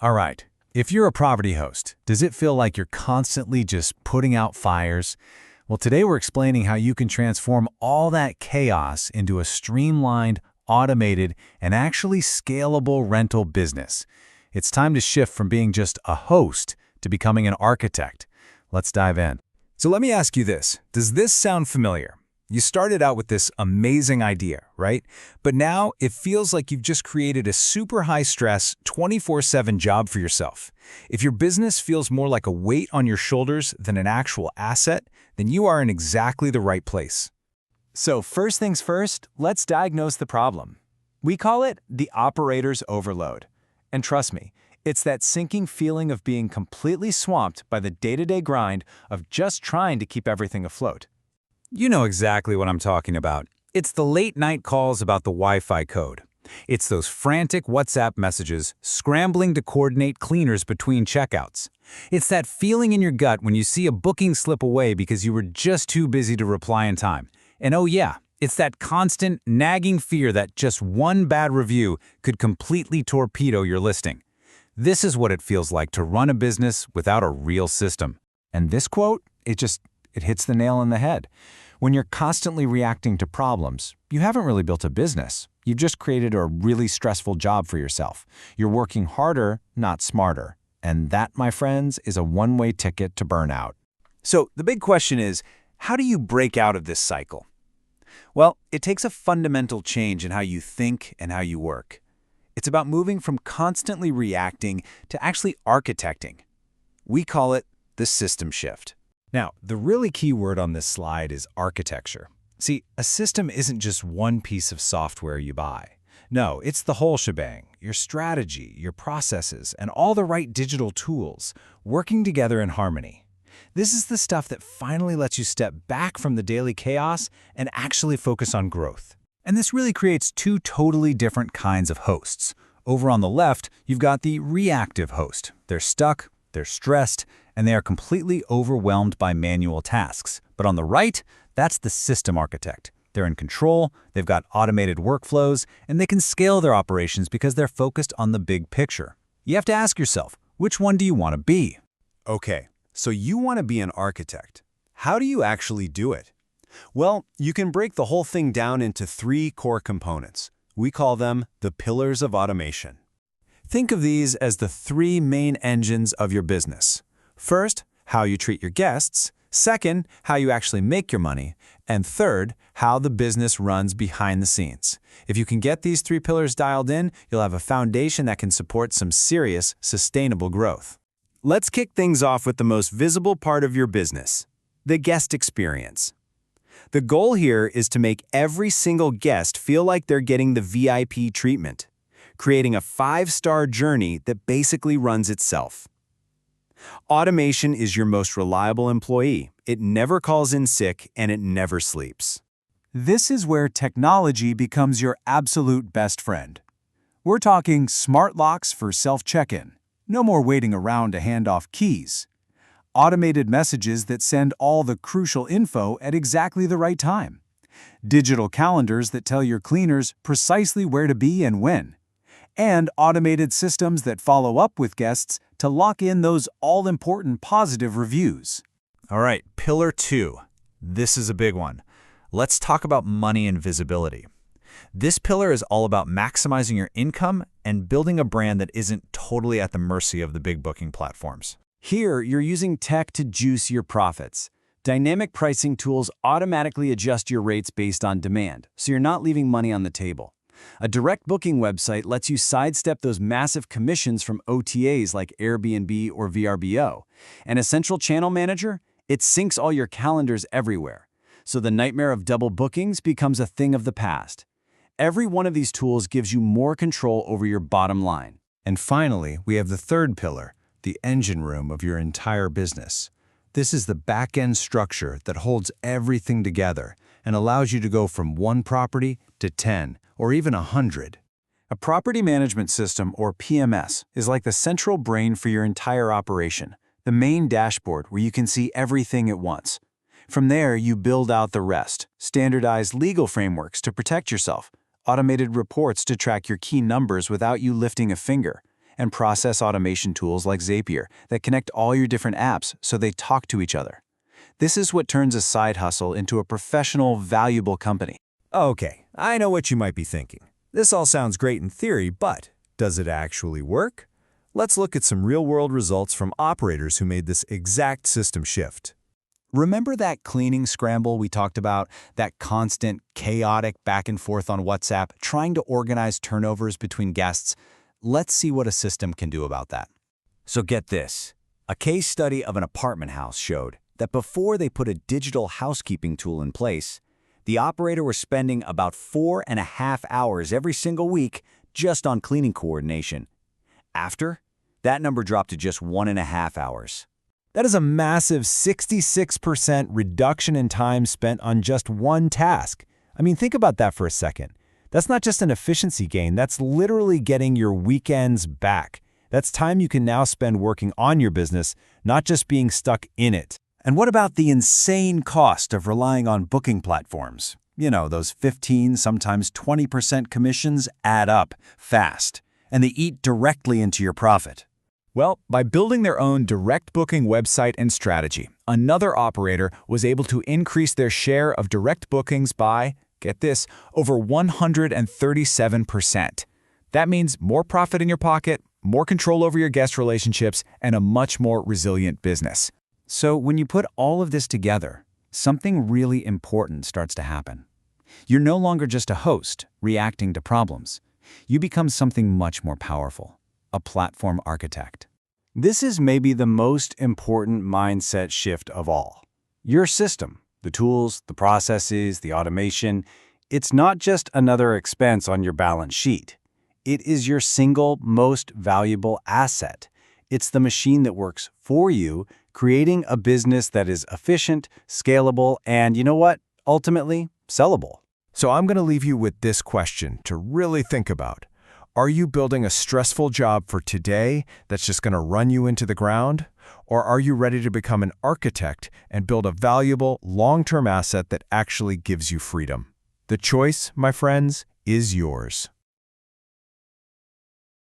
All right, if you're a property host, does it feel like you're constantly just putting out fires? Well, today we're explaining how you can transform all that chaos into a streamlined, automated, and actually scalable rental business. It's time to shift from being just a host to becoming an architect. Let's dive in. So let me ask you this. Does this sound familiar? You started out with this amazing idea, right? But now it feels like you've just created a super high-stress, 24/7 job for yourself. If your business feels more like a weight on your shoulders than an actual asset, then you are in exactly the right place. So first things first, let's diagnose the problem. We call it the operator's overload. And trust me, it's that sinking feeling of being completely swamped by the day-to-day grind of just trying to keep everything afloat. You know exactly what I'm talking about. It's the late-night calls about the Wi-Fi code. It's those frantic WhatsApp messages scrambling to coordinate cleaners between checkouts. It's that feeling in your gut when you see a booking slip away because you were just too busy to reply in time. And oh yeah, it's that constant, nagging fear that just one bad review could completely torpedo your listing. This is what it feels like to run a business without a real system. And this quote, it hits the nail on the head. When you're constantly reacting to problems, you haven't really built a business. You've just created a really stressful job for yourself. You're working harder, not smarter. And that, my friends, is a one-way ticket to burnout. So the big question is, how do you break out of this cycle? Well, it takes a fundamental change in how you think and how you work. It's about moving from constantly reacting to actually architecting. We call it the system shift. Now, the really key word on this slide is architecture. See, a system isn't just one piece of software you buy. No, it's the whole shebang, your strategy, your processes, and all the right digital tools working together in harmony. This is the stuff that finally lets you step back from the daily chaos and actually focus on growth. And this really creates two totally different kinds of hosts. Over on the left, you've got the reactive host. They're stuck, they're stressed, and they are completely overwhelmed by manual tasks. But on the right, that's the system architect. They're in control, they've got automated workflows, and they can scale their operations because they're focused on the big picture. You have to ask yourself, which one do you want to be? Okay, so you want to be an architect. How do you actually do it? Well, you can break the whole thing down into three core components. We call them the pillars of automation. Think of these as the three main engines of your business. First, how you treat your guests. Second, how you actually make your money. And third, how the business runs behind the scenes. If you can get these three pillars dialed in, you'll have a foundation that can support some serious, sustainable growth. Let's kick things off with the most visible part of your business, the guest experience. The goal here is to make every single guest feel like they're getting the VIP treatment, creating a 5-star journey that basically runs itself. Automation is your most reliable employee. It never calls in sick and it never sleeps. This is where technology becomes your absolute best friend. We're talking smart locks for self-check-in. No more waiting around to hand off keys. Automated messages that send all the crucial info at exactly the right time. Digital calendars that tell your cleaners precisely where to be and when. And automated systems that follow up with guests to lock in those all-important positive reviews. All right, pillar 2. This is a big one. Let's talk about money and visibility. This pillar is all about maximizing your income and building a brand that isn't totally at the mercy of the big booking platforms. Here, you're using tech to juice your profits. Dynamic pricing tools automatically adjust your rates based on demand, so you're not leaving money on the table. A direct booking website lets you sidestep those massive commissions from OTAs like Airbnb or VRBO. And a central channel manager, it syncs all your calendars everywhere. So the nightmare of double bookings becomes a thing of the past. Every one of these tools gives you more control over your bottom line. And finally, we have the third pillar, the engine room of your entire business. This is the back-end structure that holds everything together and allows you to go from one property to 10 or even 100. A property management system, or PMS, is like the central brain for your entire operation, the main dashboard where you can see everything at once. From there, you build out the rest, standardized legal frameworks to protect yourself, automated reports to track your key numbers without you lifting a finger, and process automation tools like Zapier that connect all your different apps so they talk to each other. This is what turns a side hustle into a professional, valuable company. Okay, I know what you might be thinking. This all sounds great in theory, but does it actually work? Let's look at some real-world results from operators who made this exact system shift. Remember that cleaning scramble we talked about? That constant, chaotic back and forth on WhatsApp, trying to organize turnovers between guests? Let's see what a system can do about that. So get this. A case study of an apartment house showed that before they put a digital housekeeping tool in place, the operator was spending about 4.5 hours every single week just on cleaning coordination. After, that number dropped to just 1.5 hours. That is a massive 66% reduction in time spent on just one task. I mean, think about that for a second. That's not just an efficiency gain, that's literally getting your weekends back. That's time you can now spend working on your business, not just being stuck in it. And what about the insane cost of relying on booking platforms? You know, those 15, sometimes 20% commissions add up fast, and they eat directly into your profit. Well, by building their own direct booking website and strategy, another operator was able to increase their share of direct bookings by, get this, over 137%. That means more profit in your pocket, more control over your guest relationships, and a much more resilient business. So when you put all of this together, something really important starts to happen. You're no longer just a host reacting to problems. You become something much more powerful, a platform architect. This is maybe the most important mindset shift of all. Your system, the tools, the processes, the automation, it's not just another expense on your balance sheet. It is your single most valuable asset. It's the machine that works for you, creating a business that is efficient, scalable, and, you know what, ultimately, sellable. So I'm going to leave you with this question to really think about. Are you building a stressful job for today that's just going to run you into the ground? Or are you ready to become an architect and build a valuable, long-term asset that actually gives you freedom? The choice, my friends, is yours.